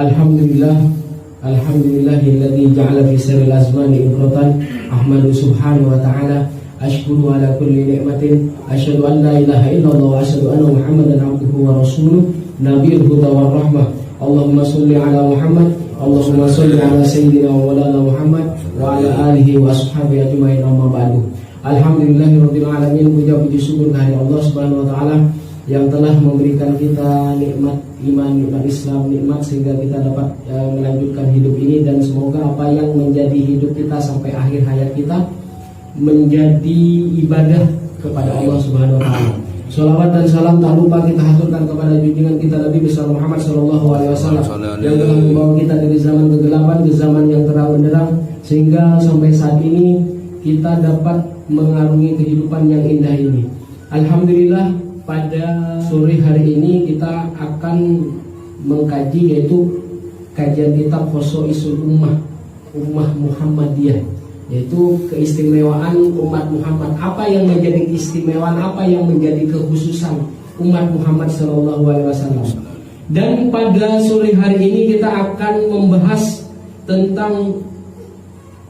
Alhamdulillahilladzi ja'ala fi sirril azmani ibratan. Ahmadu subhanahu wa ta'ala, ashkuru ala kulli ni'matin, asyhadu an la ilaha illallah wa asyhadu anna Muhammadan abduhu wa rasuluh, nabiyul huda war rahmah. Allahumma sholli ala Muhammad, Allahumma sholli ala sayyidina wa maulana Muhammad wa ala alihi wa ashabihi ajmain, amma ba'du. Alhamdulillahirabbil alamin, puji syukur kehadirat Allah Subhanahu wa taala yang telah memberikan kita nikmat iman, nikmat Islam, nikmat sehingga kita dapat melanjutkan hidup ini, dan semoga apa yang menjadi hidup kita sampai akhir hayat kita menjadi ibadah kepada Allah Subhanahu wa taala. Sholawat dan salam tak lupa kita haturkan kepada junjungan kita Nabi besar Muhammad sallallahu alaihi wasallam yang telah membawa kita dari zaman kegelapan ke zaman yang terang benderang, sehingga sampai saat ini kita dapat mengarungi kehidupan yang indah ini. Alhamdulillah, pada sore hari ini kita akan mengkaji yaitu kajian kitab Khosoisul Ummah Muhammadiyah, yaitu keistimewaan umat Muhammad. Apa yang menjadi keistimewaan, apa yang menjadi kekhususan umat Muhammad sallallahu alaihi wasallam. Dan pada sore hari ini kita akan membahas tentang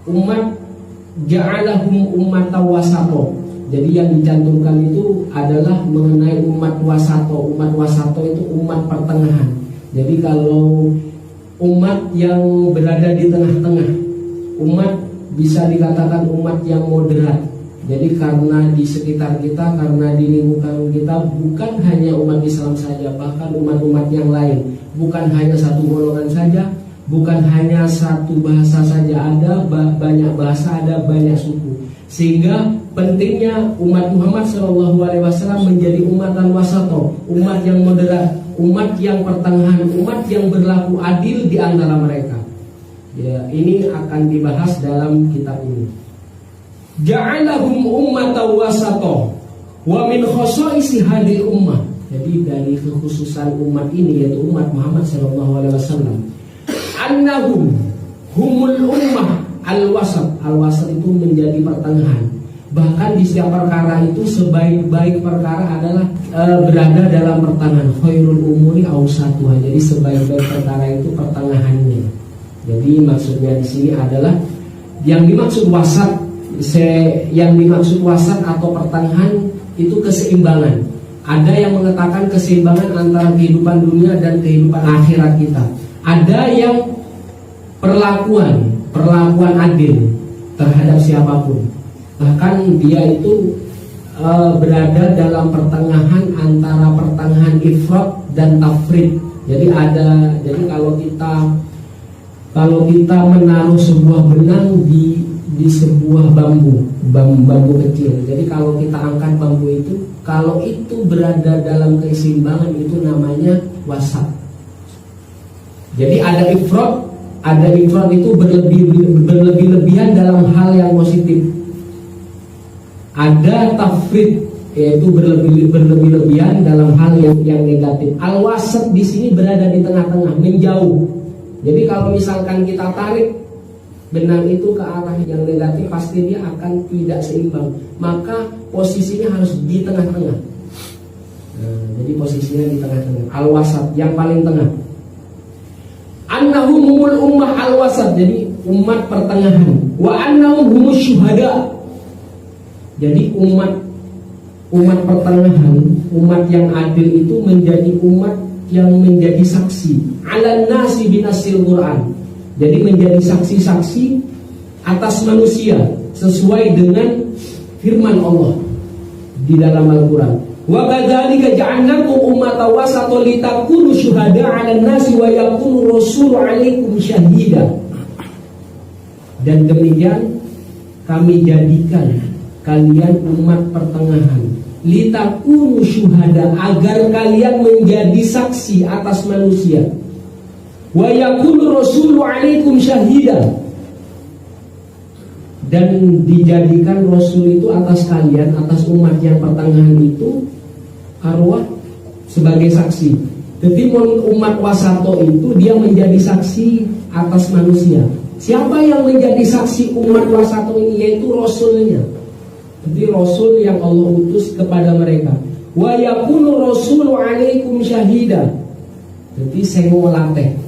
umat ja'alahum ummatan wasato. Jadi yang dicantumkan itu adalah mengenai umat wasato. Umat wasato itu umat pertengahan. Jadi kalau umat yang berada di tengah-tengah, umat bisa dikatakan umat yang moderat. Jadi karena di sekitar kita, karena di lingkungan kita bukan hanya umat Islam saja, bahkan umat-umat yang lain. Bukan hanya satu golongan saja, bukan hanya satu bahasa saja, ada banyak bahasa, ada banyak suku. Sehingga pentingnya umat Muhammad SAW menjadi umatan wasato, umat yang moderat, umat yang pertengahan, umat yang berlaku adil di antara mereka. Ya, ini akan dibahas dalam kitab ini. Ja'alahum ummatan wasato wa min khosoisi hadil ummah. Jadi dari kekhususan umat ini, yaitu umat Muhammad SAW, annahum humul ummah al-wasat. Al-wasat itu menjadi pertengahan. Bahkan di setiap perkara itu sebaik-baik perkara adalah berada dalam pertengahan. Khairul umuri awsatuha. Jadi sebaik-baik perkara itu pertengahannya. Jadi maksudnya di sini adalah yang dimaksud wasat, atau pertengahan itu keseimbangan. Ada yang mengatakan keseimbangan antara kehidupan dunia dan kehidupan akhirat kita. Ada yang perlakuan adil terhadap siapapun. Bahkan dia itu berada dalam pertengahan antara pertengahan ifrat dan tafrid. Jadi kalau kita menaruh sebuah benang di sebuah bambu kecil. Jadi kalau kita angkat bambu itu, kalau itu berada dalam keseimbangan, itu namanya wasat. Jadi ada ifrat itu berlebih-lebihan dalam hal yang positif. Ada tafrid, yaitu berlebih-lebihan dalam hal yang negatif. Al-wasat di sini berada di tengah-tengah, menjauh. Jadi kalau misalkan kita tarik benang itu ke arah yang negatif, pasti dia akan tidak seimbang. Maka posisinya harus di tengah-tengah. Nah, jadi posisinya di tengah-tengah. Al-wasat, yang paling tengah. Annahum humul ummah al-wasat, jadi umat pertengahan. Wa annahum humus syuhada. Jadi umat pertengahan, umat yang adil itu menjadi umat yang menjadi saksi ala nasi binasil Quran. Jadi menjadi saksi-saksi atas manusia sesuai dengan firman Allah di dalam Al-Quran. Wa kadzalika ja'alnakum ummatan wasatan litakunu syuhada 'alan nasi wa yakunu rasulu 'alaikum syahida. Dan demikian kami jadikan kalian umat pertengahan, litakunu syuhada, agar kalian menjadi saksi atas manusia. Wa yakunu rasulu 'alaikum syahida, dan dijadikan Rasul itu atas kalian, atas umat yang pertengahan itu, arwah sebagai saksi. Jadi umat wasato itu dia menjadi saksi atas manusia. Siapa yang menjadi saksi umat wasato ini? Yaitu Rasulnya. Jadi Rasul yang Allah utus kepada mereka. Wa yakunu rasulu 'alaikum syahida. Jadi sengolateh.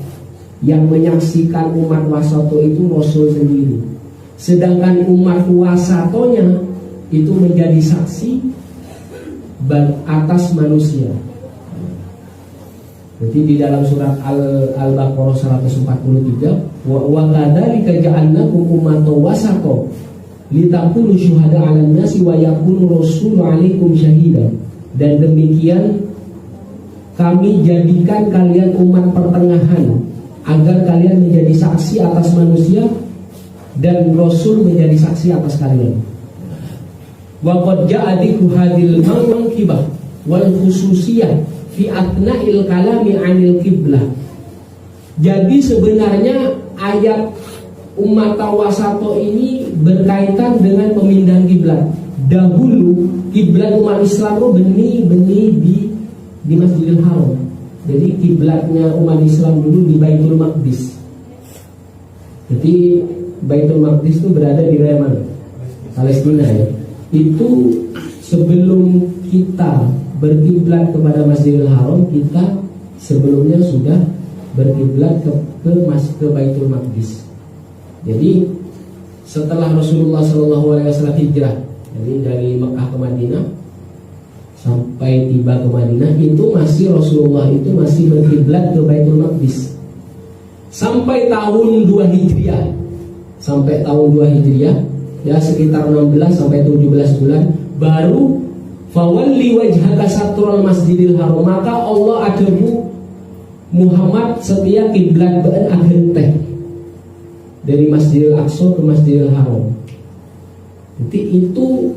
Yang menyaksikan umat wasato itu Rasul sendiri. Sedangkan umat wasatonya itu menjadi saksi atas manusia. Jadi di dalam surat Al-Baqarah 143, wa kadzalika ja'alnakum ummatan wasata litakunu syuhada 'alan nasi wa yakunu rasulu 'alaikum syahida. Dan demikian kami jadikan kalian umat pertengahan agar kalian menjadi saksi atas manusia dan Rasul menjadi saksi atas kalian. Wa qad ja'a dzikru hadhil manqibah wal khususiyah fi atna'il kalami 'anil qiblah. Jadi sebenarnya ayat umat wasato ini berkaitan dengan pemindahan kiblat. Dahulu kiblat umat Islam itu benih di Masjidil Haram. Jadi kiblatnya umat Islam dulu di Baitul Maqdis. Jadi Baitul Maqdis itu berada di wilayah mana? Palestina ya. Itu sebelum kita berkiblat kepada Masjidil Haram, kita sebelumnya sudah berkiblat ke Baitul Maqdis. Jadi setelah Rasulullah SAW hijrah, jadi dari Mekah ke Madinah sampai tiba ke Madinah, itu Rasulullah itu masih berkiblat ke Baitul Maqdis sampai tahun 2 Hijriah. Sampai tahun 2 Hijriah ya, sekitar 16 sampai 17 bulan, baru fawalli wajhaka satrul Masjidil Haram, maka Allah adamu Muhammad setiap kiblat beun agenteh dari Masjidil Aqsa ke Masjidil Haram. Jadi itu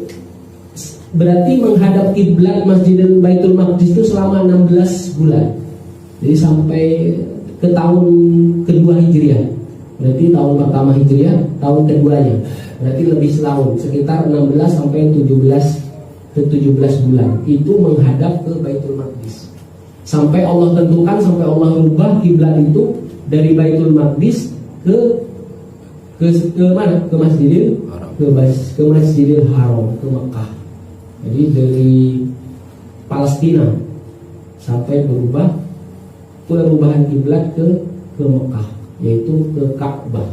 berarti menghadap kiblat Masjidil Baitul Maqdis itu selama 16 bulan. Jadi sampai ke tahun kedua Hijriah. Berarti tahun pertama Hijriah, tahun keduanya. Berarti lebih setahun, sekitar 16 sampai 17 bulan. Itu menghadap ke Baitul Maqdis. Sampai Allah tentukan, sampai Allah rubah kiblat itu dari Baitul Maqdis ke mana? Ke Masjidil Haram, ke Mekah. Jadi dari Palestina sampai berubah perubahan kiblat ke Mekah, yaitu ke Ka'bah.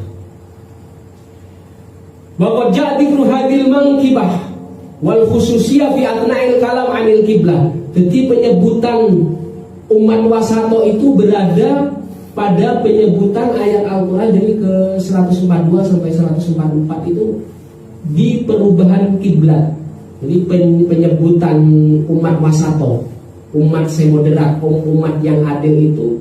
Wa qad ja'a dzikru hadhil manqibah wal khususiyah fi atna'il kalam 'anil qiblah. Jadi penyebutan umat wasato itu berada pada penyebutan ayat Al-Quran, jadi ke 142 sampai 144 itu di perubahan kiblat. Jadi penyebutan umat wasato, umat semoderat, umat yang adil itu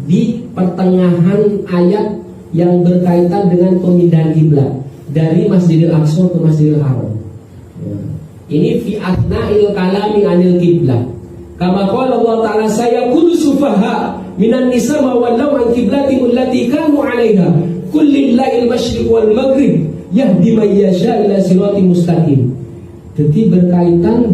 di pertengahan ayat yang berkaitan dengan pemindahan kiblat dari Masjidil Aqsa ke Masjidil Haram. Ini fi atna'il kalami 'anil qiblah. Kama qala Allah Ta'ala, sayaqulu sufaha minan nisa ma wallau an qiblatihim allati kanu 'alaiha qul lillahil masyriq wal maghrib yahdi man yasha ila siratal mustaqim. Jadi berkaitan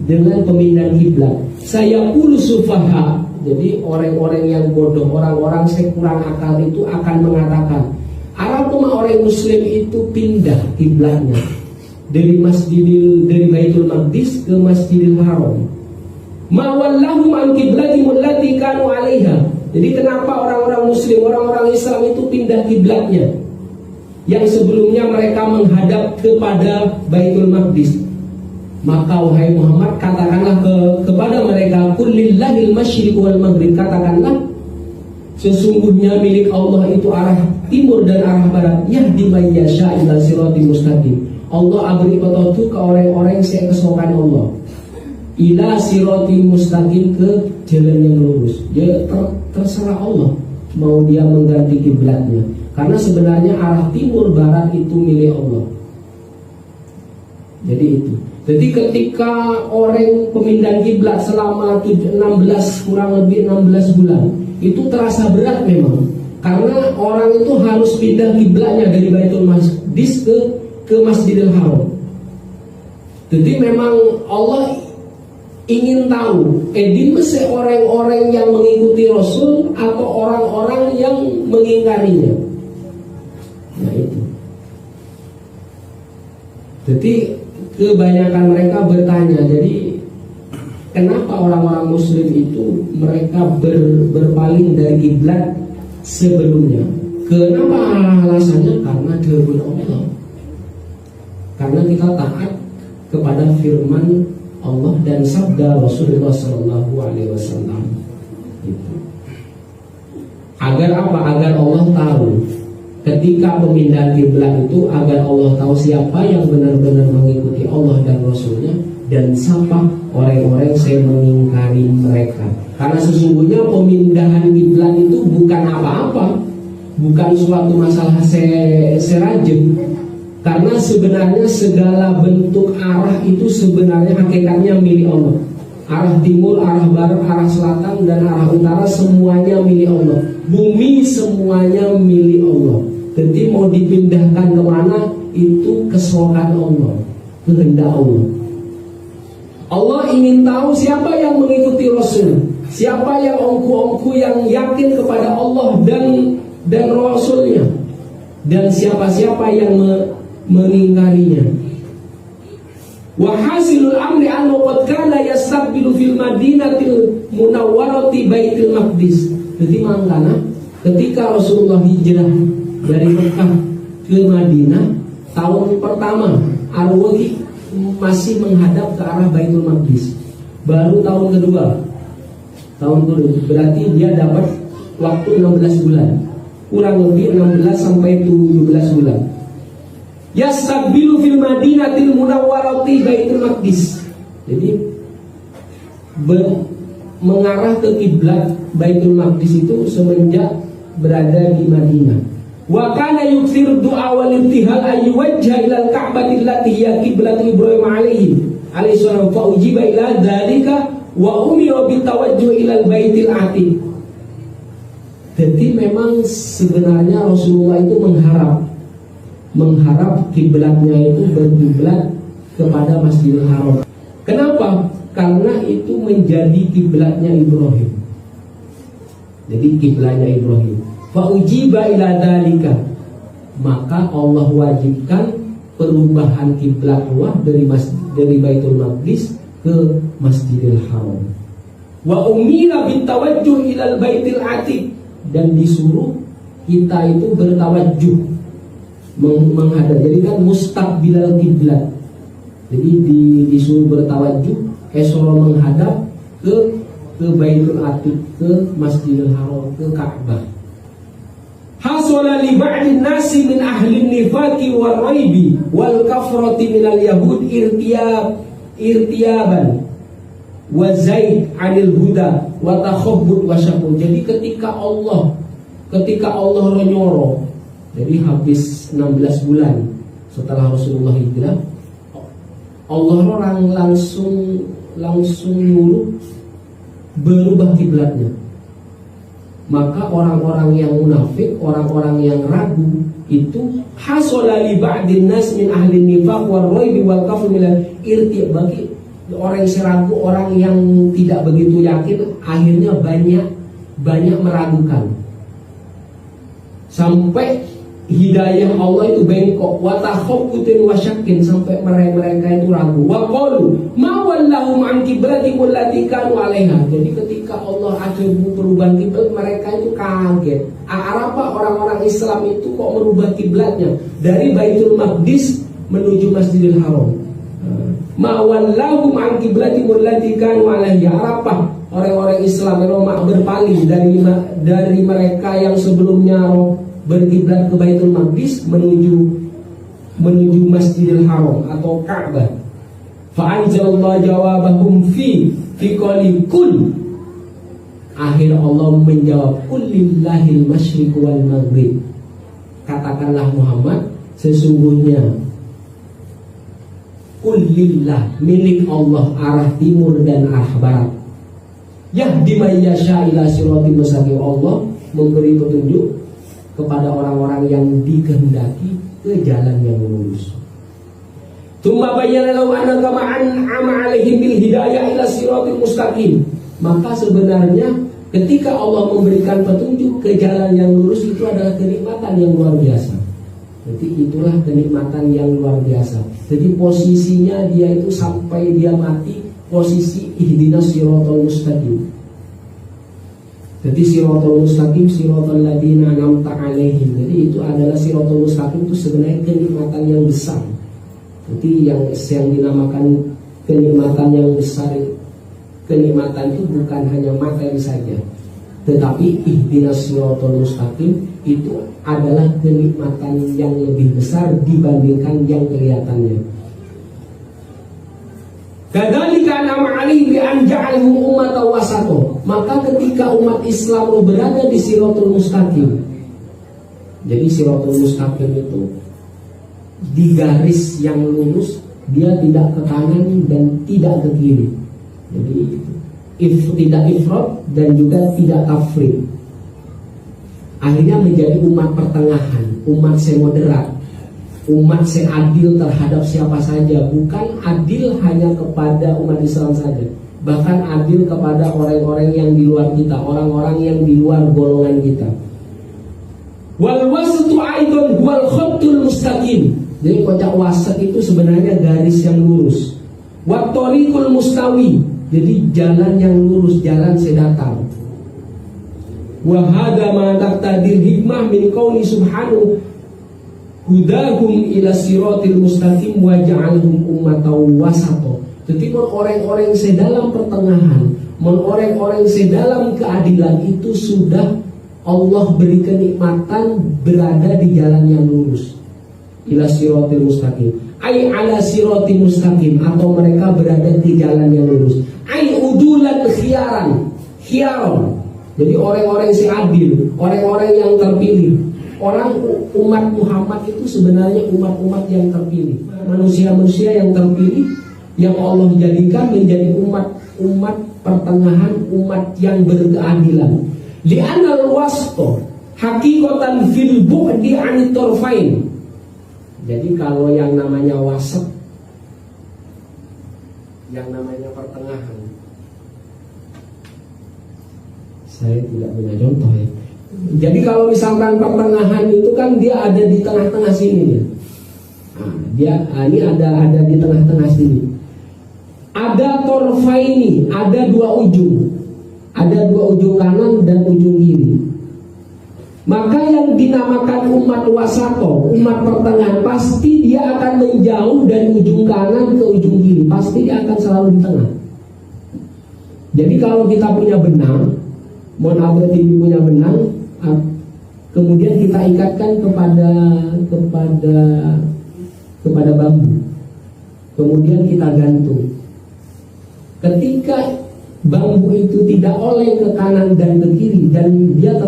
dengan pemindahan kiblat. Sayaqulu sufaha, jadi orang-orang yang bodoh, orang-orang kurang akal itu akan mengatakan, Arabuma orang Muslim itu pindah kiblatnya dari Baitul Maqdis ke Masjidil Haram. Ma wallahum an qiblatihim allati kanu 'alaiha. Jadi kenapa orang-orang Muslim, orang-orang Islam itu pindah kiblatnya yang sebelumnya mereka menghadap kepada Baitul Maqdis? Maka wahai Muhammad, katakanlah kepada mereka, qul lillahil masyriq wal maghrib, katakanlah sesungguhnya milik Allah itu arah timur dan arah barat, yahdi may yasha ila siratal mustaqim. Allah beri petunjuk ke orang-orang yang kesokan Allah ila siratal mustaqim, ke jalan yang lurus. Dia terserah Allah mau dia mengganti kiblatnya, karena sebenarnya arah timur barat itu milik Allah. Jadi itu. Jadi ketika orang pemindahan kiblat selama 16 bulan itu terasa berat memang, karena orang itu harus pindah kiblatnya dari Baitul Maqdis ke Masjidil Haram. Jadi memang Allah ingin tahu, di mesti orang-orang yang mengikuti Rasul atau orang-orang yang mengingkarinya. Nah itu. Jadi kebanyakan mereka bertanya, jadi kenapa orang-orang Muslim itu mereka berpaling dari kiblat sebelumnya. Kenapa alasannya? Karena kehendak Allah. Karena kita taat kepada firman Allah dan sabda Rasulullah Shallallahu Alaihi Wasallam. Agar apa? Agar Allah tahu ketika pemindahan kiblat itu, agar Allah tahu siapa yang benar-benar mengikuti Allah dan Rasulnya, dan siapa orang-orang yang mengingkari mereka. Karena sesungguhnya pemindahan kiblat itu bukan apa-apa, bukan suatu masalah serajem. Karena sebenarnya segala bentuk arah itu sebenarnya hakikatnya milik Allah. Arah timur, arah barat, arah selatan, dan arah utara semuanya milik Allah. Bumi semuanya milik Allah. Jadi mau dipindahkan kemana itu kesukaan Allah, kehendak Allah. Allah ingin tahu siapa yang mengikuti Rasul, siapa yang ongku-ongku yang yakin kepada Allah dan Rasulnya, dan siapa-siapa yang mengingkarinya. Wa hasilul amri anna qad kana yastaqbilu fil madinatil munawwarati baitul maqdis. Jadi makanya ketika Rasulullah hijrah dari Mekah ke Madinah tahun pertama, Arwah masih menghadap ke arah Baitul Maqdis. Baru tahun kedua berarti dia dapat waktu 16 bulan, kurang lebih 16 sampai 17 bulan. Yastaqbilu fil madinatil munawwarati Baitul Maqdis. Jadi mengarah ke kiblat Baitul Maqdis itu semenjak berada di Madinah. Wa kana yukthir du'a wal ibtihal ay yuwajjaha ila al-ka'bati allati hiya qiblatu Ibrahim alaihi salam fa ujiba ila dzalika wa umira bitawajjuh ila al-baitil atiq. Jadi memang sebenarnya Rasulullah itu mengharap kiblatnya itu berkiblat kepada Masjidil Haram. Kenapa? Karena itu menjadi kiblatnya Ibrahim. Jadi kiblatnya Ibrahim. Fa ujiba ila dzalika, maka Allah wajibkan perubahan kiblat dari Baitul Maqdis ke Masjidil Haram. Wa umira bitawajjuh ilal baitil atiq, dan disuruh kita itu bertawajjuh menghadap. Jadi kan mustaqbilal kiblat. Jadi disuruh bertawajjuh, menghadap ke Baitul Atiq, ke Masjidil Haram, ke Ka'bah. Hasala li ba'din nasi min ahli nifaqi wal raibi wal kafrati minal yahud irtiyaban wa zaid 'anil huda wa takhabbut wa syaqu. Jadi ketika Allah renyoro, jadi habis 16 bulan setelah Rasulullah hijrah, Allah orang langsung nyuruh berubah kiblatnya. Maka orang-orang yang munafik, orang-orang yang ragu itu hasala li ba'din nas min ahli nifaq wal raib wal kafr min irti, bagi orang yang ragu, orang yang tidak begitu yakin, akhirnya banyak meragukan sampai hidayah Allah itu bengkok, wa takhabbutin wa syakkin, sampai mereka itu ragu. Wa qalu ma wallahu an qiblati allati kanu 'alaiha. Jadi ketika Allah ada perubahan kiblat, mereka itu kaget. Apa orang-orang Islam itu kok merubah kiblatnya dari Baitul Maqdis menuju Masjidil Haram? Ma wallahu an qiblati allati kanu 'alaiha. Apa orang-orang Islam yang berpaling dari mereka yang sebelumnya berkiblat ke Baitul Maqdis menuju Masjidil Haram atau Ka'bah. Fa anzalallahu jawabahum fi qali kul. Akhir Allah menjawab, qul lillahil masyriq wal maghrib. Katakanlah Muhammad, sesungguhnya qul lillah, milik Allah arah timur dan arah barat. Yahdi may yasha ila siratal mustaqim. Allah memberi petunjuk kepada orang-orang yang dikehendaki ke jalan yang lurus. Tsumma bayyana lahu anna kama an'ama 'alaihim bil hidayah ila siratal mustaqim. Maka sebenarnya ketika Allah memberikan petunjuk ke jalan yang lurus itu adalah kenikmatan yang luar biasa. Jadi itulah kenikmatan yang luar biasa. Jadi posisinya dia itu sampai dia mati posisi ihdinas siratal mustaqim. Jadi siratal mustaqim siratal ladzina an'amta 'alaihim. Jadi itu adalah siratal mustaqim, itu sebenarnya kenikmatan yang besar. Jadi yang dinamakan kenikmatan yang besar, kenikmatan itu bukan hanya materi saja, tetapi ihdinas siratal mustaqim itu adalah kenikmatan yang lebih besar dibandingkan yang kelihatannya. Kadzalika an'ama 'alaihim bi an ja'alahum ummatan wasata. Maka ketika umat Islam berada di siratal mustaqim, jadi siratal mustaqim itu di garis yang lurus, dia tidak ke kanan dan tidak ke kiri. Jadi tidak ifrat dan juga tidak tafrit. Akhirnya menjadi umat pertengahan, umat semoderat, umat seadil terhadap siapa saja. Bukan adil hanya kepada umat Islam saja, bahkan adil kepada orang-orang yang di luar kita, orang-orang yang di luar golongan kita. Wal wasatu aidon wal khattul mustaqim. Jadi kocak wasat itu sebenarnya garis yang lurus. Wat tariqul mustawi, jadi jalan yang lurus, jalan sedatar. Wa hadza ma taqtadir hikmah min qauli subhanahu hudahum ila siratil mustaqim wa ja'alhum ummatan wasata. Jadi orang-orang sedalam pertengahan, orang-orang sedalam keadilan itu sudah Allah beri kenikmatan berada di jalan yang lurus. Ila siratil mustaqim, ai ala siratil mustaqim, atau mereka berada di jalan yang lurus. Ai udulan khiyaran. Jadi orang-orang yang adil, orang-orang yang terpilih. Orang umat Muhammad itu sebenarnya umat-umat yang terpilih, manusia-manusia yang terpilih, yang Allah jadikan menjadi umat pertengahan, umat yang berkeadilan. Li'anal wasto hakikatan fil bu'di 'anit tarfain. Jadi kalau yang namanya wasat, yang namanya pertengahan, saya tidak punya contoh ya. Jadi kalau misalkan pertengahan itu kan dia ada di tengah-tengah sini ya. Ini ada di tengah-tengah sini. Ada torfaini, ada dua ujung. Ada dua ujung kanan dan ujung kiri. Maka yang dinamakan umat wasato, umat pertengahan, pasti dia akan menjauh dari ujung kanan ke ujung kiri. Pasti dia akan selalu di tengah. Jadi kalau kita punya benang, mohon abad ini punya benang, kemudian kita ikatkan kepada bambu, kemudian kita gantung. Ketika bambu itu tidak oleh ke kanan dan ke kiri dan dia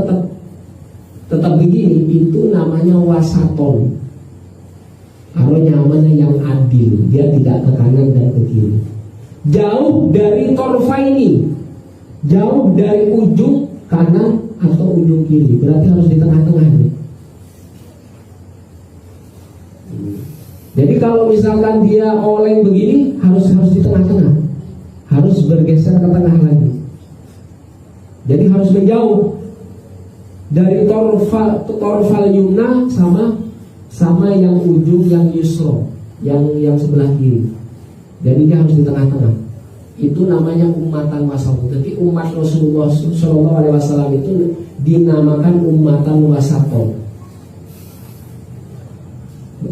tetap begini, itu namanya wasaton. Artinya namanya yang adil, dia tidak ke kanan dan ke kiri. Jauh dari torfaini, jauh dari ujung kanan atau ujung kiri, berarti harus di tengah-tengah nih. Jadi kalau misalkan dia oleng begini, harus di tengah-tengah, harus bergeser ke tengah lagi. Jadi harus menjauh dari torfal yumna sama yang ujung yang yusro, yang sebelah kiri. Jadi dia harus di tengah-tengah. Itu namanya umatan wasat. Jadi umat Rasulullah SAW itu dinamakan umatan wasaton.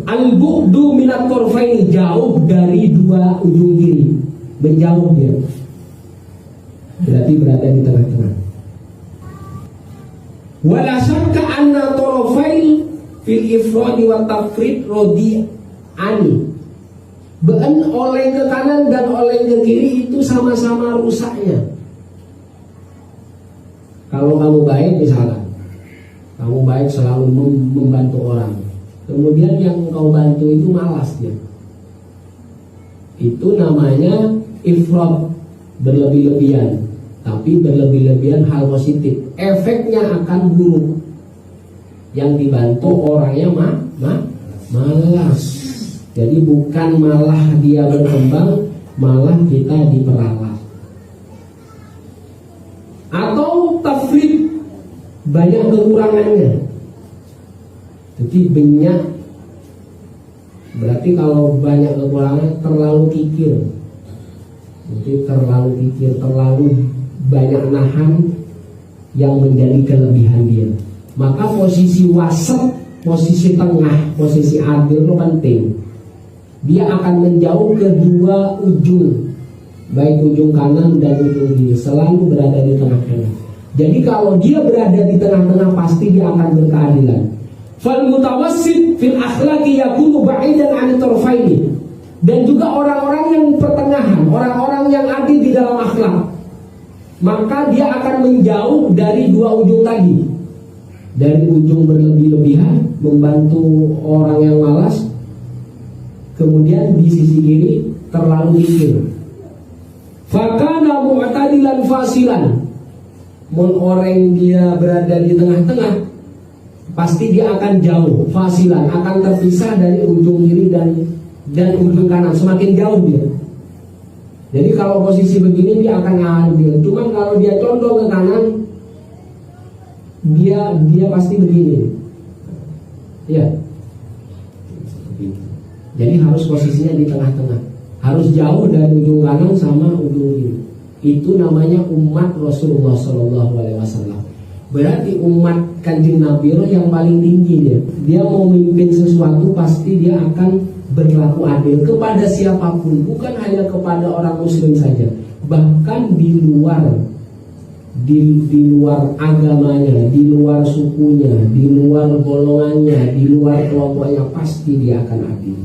Al-bu'du minat torfaini, jauh dari dua ujung kiri, menjauh dia. Berarti berada di tengah-tengah. Wala syakka anna torfail fil ifradi wa tafrid rodi'ani. Ben oleh ke kanan dan oleh ke kiri itu sama-sama rusaknya. Kalau kamu baik, misalkan kamu baik selalu membantu orang, kemudian yang kau bantu itu malas dia, itu namanya ifrat, berlebih-lebihan. Tapi berlebih-lebihan hal positif, efeknya akan buruk. Yang dibantu orangnya malas. Jadi bukan malah dia berkembang, malah kita diperalat. Atau tafrid, banyak kekurangannya. Jadi banyak, berarti kalau banyak kekurangan, terlalu kikir. Jadi terlalu kikir, terlalu banyak nahan, yang menjadi kelebihan dia. Maka posisi wasat, posisi tengah, posisi adil itu penting. Dia akan menjauh kedua ujung, baik ujung kanan dan ujung kiri, selalu berada di tengah-tengah. Jadi kalau dia berada di tengah-tengah pasti dia akan berkeadilan. Fal mutawassit fil akhlaqi yakunu ba'idan 'an tarfaini. Dan juga orang-orang yang pertengahan, orang-orang yang adil di dalam akhlak, maka dia akan menjauh dari dua ujung tadi. Dari ujung berlebih-lebihan, membantu orang yang malas, kemudian di sisi kiri terlalu mikir. Fakana mu'tadilan fasilan. Orang dia berada di tengah-tengah, pasti dia akan jauh, fasilan, akan terpisah dari ujung kiri dan ujung kanan, semakin jauh dia. Jadi kalau posisi begini dia akan adil. Cuman kalau dia condong ke kanan, dia pasti begini. Ya. Jadi harus posisinya di tengah-tengah. Harus jauh dari ujung kanan sama ujung kiri. Itu namanya umat Rasulullah SAW. Berarti umat Kanjeng Nabi yang paling tinggi dia. Dia mau memimpin sesuatu pasti dia akan berlaku adil kepada siapapun, bukan hanya kepada orang muslim saja. Bahkan di luar agamanya, di luar sukunya, di luar golongannya, di luar kelompoknya, pasti dia akan adil.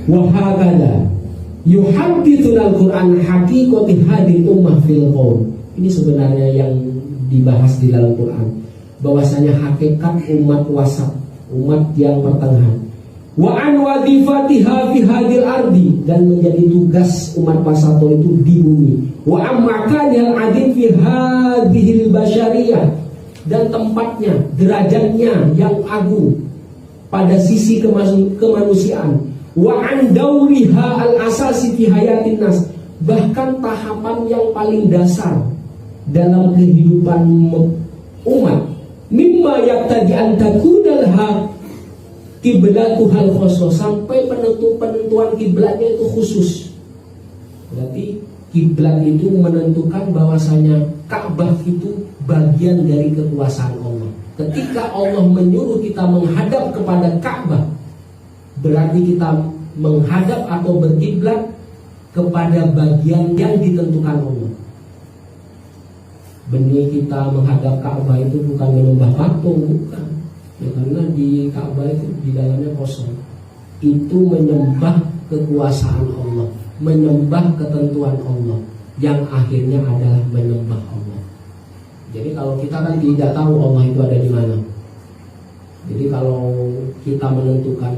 Wahakada yuhaddithul Al-Quran haqiqati hadil ummah fil qaum. Ini sebenarnya yang dibahas di dalam Quran, bahwasanya hakikat umat wasat, umat yang pertengahan. Wa an wadifatiha fi hadil ardi, dan menjadi tugas umat wasat itu di bumi. Wa ammakanil adil fi hadhil basyariyah, dan tempatnya, derajatnya yang agung pada sisi kemanusiaan. Wa an dauriha al-asasi fi hayatin nas, bahkan tahapan yang paling dasar dalam kehidupan umat. Mimma yaqtadi an takunalha kiblatuhal khosoh, sampai penentuan kiblatnya itu khusus. Berarti kiblat itu menentukan bahwasanya Ka'bah itu bagian dari kekuasaan Allah. Ketika Allah menyuruh kita menghadap kepada Ka'bah, berarti kita menghadap atau berkiblat kepada bagian yang ditentukan Allah. Benih kita menghadap Ka'bah itu bukan menyembah patung, bukan. Ya, karena di Ka'bah itu di dalamnya kosong. Itu menyembah kekuasaan Allah, menyembah ketentuan Allah, yang akhirnya adalah menyembah Allah. Jadi kalau kita kan tidak tahu Allah itu ada di mana. Jadi kalau kita menentukan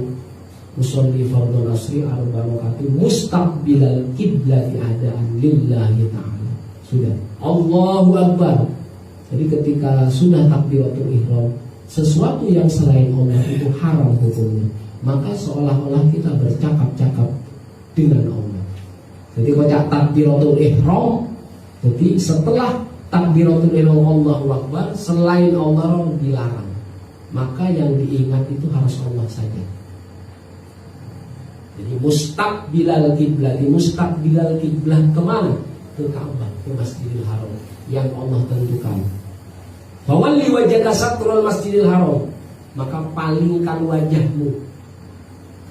musolli fardhu asri arba rakaat mustaqbilal qiblati adaan lillahi ta'ala, sudah Allahu Akbar. Jadi ketika sudah takbiratul ihram, sesuatu yang selain Allah itu haram hukumnya, maka seolah-olah kita bercakap-cakap dengan Allah. Jadi kocak takbiratul ihram, jadi setelah takbiratul ihram Allahu Akbar, selain Allah dilarang. Maka yang diingat itu harus Allah saja. Jadi mustaqbilal kiblat, mustaqbilal kiblat kemana? Ke Ka'bah, ke Masjidil Haram yang Allah tentukan. Fawalli wajhaka satrul Masjidil Haram, maka palingkan wajahmu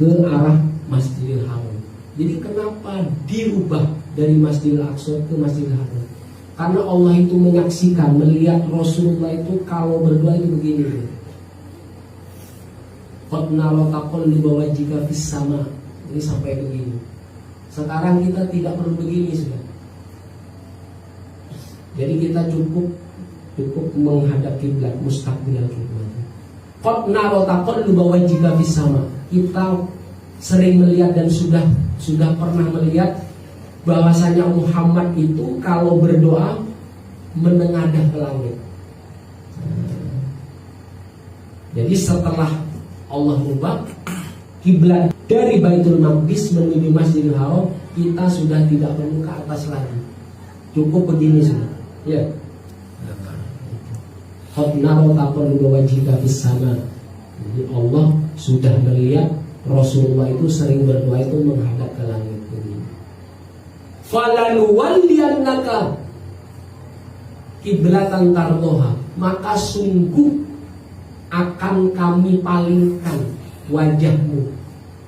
ke arah Masjidil Haram. Jadi kenapa dirubah dari Masjidil Aqsa ke Masjidil Haram? Karena Allah itu menyaksikan, melihat Rasulullah itu kalau berdoa itu begini. Qad nara taqalluba wajhika fis sama. Ini sampai begini. Sekarang kita tidak perlu begini sudah. Jadi kita cukup menghadap kiblat, mustaqbilal kiblat. Qad nara taqalluba wajhika fis sama. Kita sering melihat dan sudah pernah melihat bahwasanya Muhammad itu kalau berdoa menengadah ke langit. Jadi setelah Allah rubah kiblat dari Baitul Maqdis menuju Masjidil Haram, kita sudah tidak perlu ke atas lagi. Cukup begini sudah. Ya. Qad nara taqalluba wajhika fis sama. Jadi Allah sudah melihat Rasulullah itu sering berdoa itu menghadap ke langit begini. Falanuwalliyannaka kiblatan tardoha, maka sungguh akan kami palingkan wajahmu,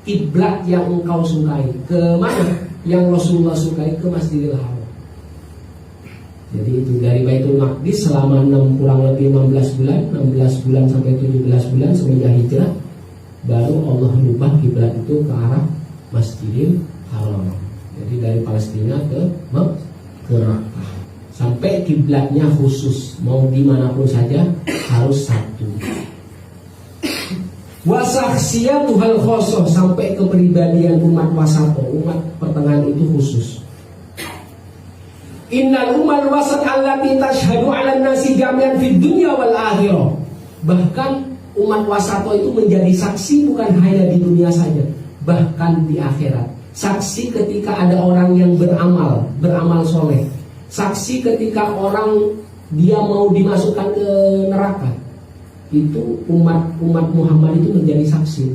kiblat yang engkau sukai. Ke mana? Yang Rasulullah sukai, ke Masjidil Haram. Jadi itu dari Baitul Maqdis selama kurang lebih 16 bulan sampai 17 bulan semenjak hijrah, baru Allah rubah kiblat itu ke arah Masjidil Haram. Jadi dari Palestina ke Makkah. Sampai kiblatnya khusus, mau dimanapun saja harus satu. Wasaksiyatuhal khosoh, sampai kepribadian umat wasato, umat pertengahan itu khusus. Innal umal wasat allati tashhadu 'alan nasi jami'an fid dunya wal akhirah. Bahkan umat wasato itu menjadi saksi bukan hanya di dunia saja, bahkan di akhirat. Saksi ketika ada orang yang beramal soleh. Saksi ketika orang dia mau dimasukkan ke neraka. Itu umat Muhammad itu menjadi saksi.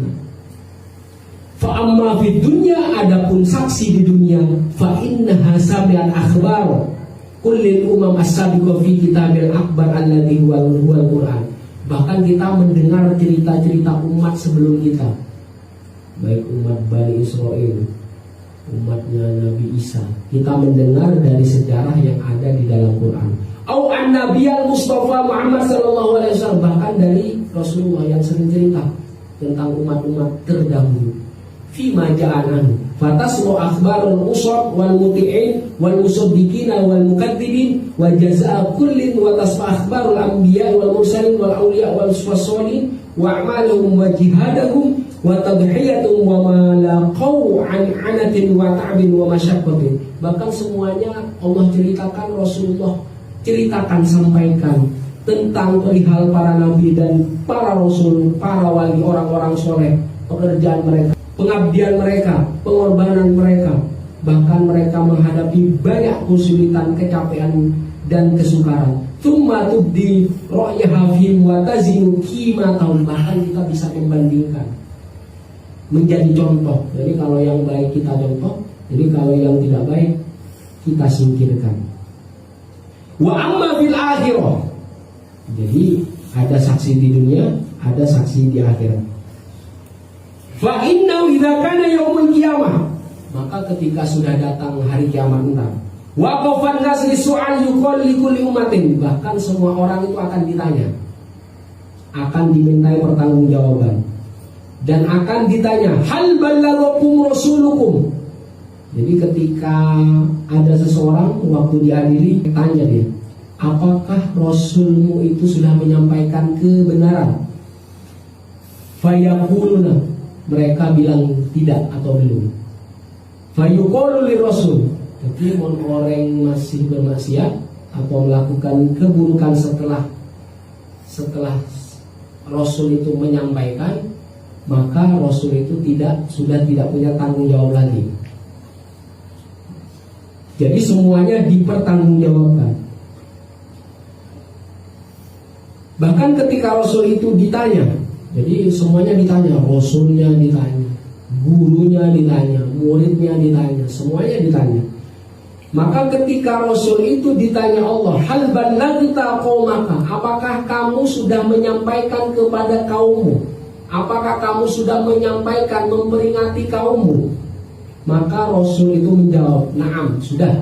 Fa amma fid dunya, adapun saksi di dunia, fa innaha sami'at akhbar kullil umam as-sabiqah fi kitabil akbar alladhi huwal Quran. Bahkan kita mendengar cerita-cerita umat sebelum kita, baik umat Bani Israel, umatnya Nabi Isa. Kita mendengar dari sejarah yang ada di dalam Quran. Au an-nabiyal Mustafa Muhammad sallallahu alaihi wasallam, bahkan dari Rasulullah yang sering cerita tentang umat-umat terdahulu. Fi ma ja'anan fataslu akhbarul usab wal muti'in wal musaddiqin wal mukadzibin wa jazaa kullin wa tasfa akhbarul anbiya wal mursalin wal auliya wal salihin wa a'maluhum wa jihadahum wa tadhiyatum wa ma laqau an anatin wa ta'bin wa masyaqqatin. Bahkan semuanya Allah ceritakan, Rasulullah ceritakan, sampaikan tentang perihal para nabi dan para rasul, para wali, orang-orang soleh, pekerjaan mereka, pengabdian mereka, pengorbanan mereka. Bahkan mereka menghadapi banyak kesulitan, kecapean dan kesukaran. Tsumma tubdi ra'yaha fihim wa tazinu qimatahum. Bahkan kita bisa membandingkan, menjadi contoh. Jadi kalau yang baik kita contoh, jadi kalau yang tidak baik kita singkirkan. Wa amma fil akhirah, jadi ada saksi di dunia, ada saksi di akhirat. Fa inna idza kana yaumul qiyamah, maka ketika sudah datang hari kiamat nanti, waqafan nas li su'al yuqal li kulli ummatin, bahkan semua orang itu akan ditanya, akan dimintai pertanggungjawaban, dan akan ditanya, hal ballaghakum rasulukum. Jadi ketika ada seseorang waktu diadili, tanya dia, apakah Rasulmu itu sudah menyampaikan kebenaran? Fayaquluna, mereka bilang tidak atau belum. Fayuqalu lirrasul, jadi orang masih bermaksiat atau melakukan keburukan setelah Rasul itu menyampaikan, maka Rasul itu sudah tidak punya tanggung jawab lagi. Jadi semuanya dipertanggungjawabkan. Bahkan ketika Rasul itu ditanya, jadi semuanya ditanya, Rasulnya ditanya, gurunya ditanya, muridnya ditanya, semuanya ditanya. Maka ketika Rasul itu ditanya Allah, hal ballaghta qaumaka, apakah kamu sudah menyampaikan kepada kaummu? Apakah kamu sudah menyampaikan, memperingati kaummu? Maka Rasul itu menjawab, na'am, sudah.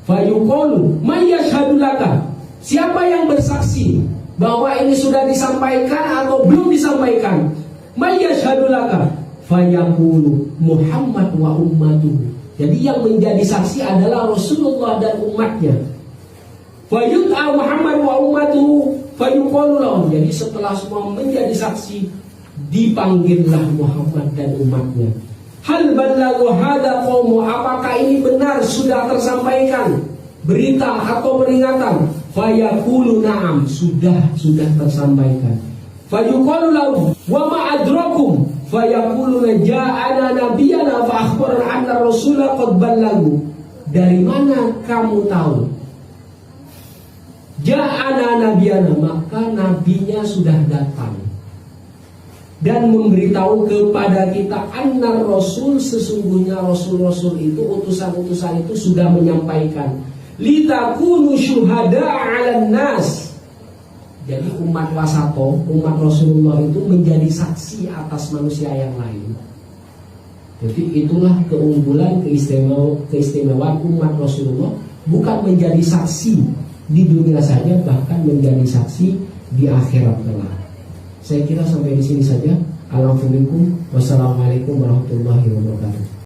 Fayuqalu may yashhadu laka, siapa yang bersaksi bahwa ini sudah disampaikan atau belum disampaikan? May yashhadu laka, fayaqulu Muhammad wa ummatuhu. Jadi yang menjadi saksi adalah Rasulullah dan umatnya. Fayut'a Muhammad wa ummatuhu fayuqalu lahum. Jadi setelah semua menjadi saksi, dipanggillah Muhammad dan umatnya. Hal ballaghu hadza qaumu, apakah ini benar sudah tersampaikan berita atau peringatan? Fayaqulu na'am, sudah tersampaikan. Fayuqalu lahu wa ma adrakum, fayaquluna ja'ana nabiyana fa akhbarana anna rasula qad ballaghu. Dari mana kamu tahu? Ja'ana nabiyana, maka nabinya sudah datang dan memberitahu kepada kita anna rasul, sesungguhnya rasul-rasul itu, utusan-utusan itu sudah menyampaikan. litakunu syuhada'a 'alan nas. Jadi umat wasato, umat Rasulullah itu menjadi saksi atas manusia yang lain. Jadi itulah keunggulan, keistimewaan umat Rasulullah, bukan menjadi saksi di dunia saja, bahkan menjadi saksi di akhirat kelak. Saya kira sampai di sini saja. Assalamualaikum warahmatullahi wabarakatuh.